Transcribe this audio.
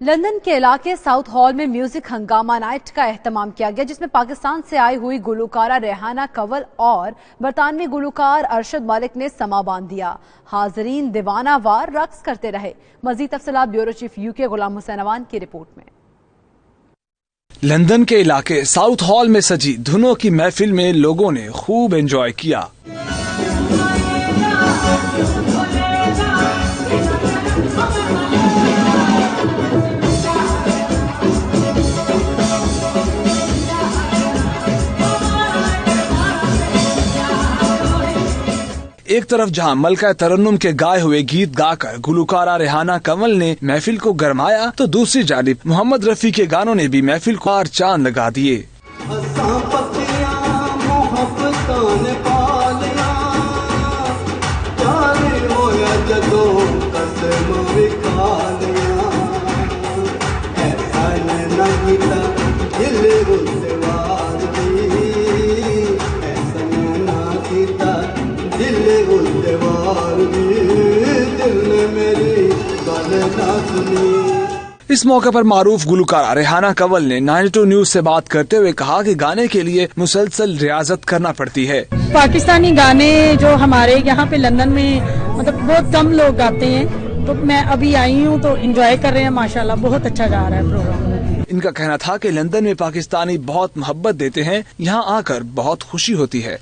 London के इलाके south hall में म्यूजिक हंगामा नाइट का एहतमाम किया गया, जिसमें पाकिस्तान से आई हुई गुलकारा रेहाना कंवल और बरतानवी गुलकार अरशद मलिक ने समा बांध दिया। हाजरीन दीवाना वार रक्स करते रहे। मजीद तफसीलात bureau chief UK Ghulam Hussain Awan की रिपोर्ट में। लंदन के इलाके साउथ हॉल में सजी धुनों की महफिल में लोगों ने खूब एंजॉय किया। एक तरफ जहां मलका तरन्नुम के गाए हुए गीत गाकर गुलकारा रेहाना कंवल ने महफिल को गरमाया, तो दूसरी जानिब मोहम्मद रफी के गानों ने भी महफिल को और चांद लगा दिए। इस मौके पर मारूफ गुलकारा रेहाना कंवल ने 92 न्यूज से बात करते हुए कहा कि गाने के लिए मुसलसल रियाजत करना पड़ती है। पाकिस्तानी गाने जो हमारे यहाँ पे लंदन में मतलब बहुत कम लोग गाते हैं, तो मैं अभी आई हूँ तो एंजॉय कर रहे हैं। माशाल्लाह बहुत अच्छा जा रहा है प्रोग्राम। इनका कहना था कि लंदन में पाकिस्तानी बहुत मोहब्बत देते हैं, यहाँ आकर बहुत खुशी होती है।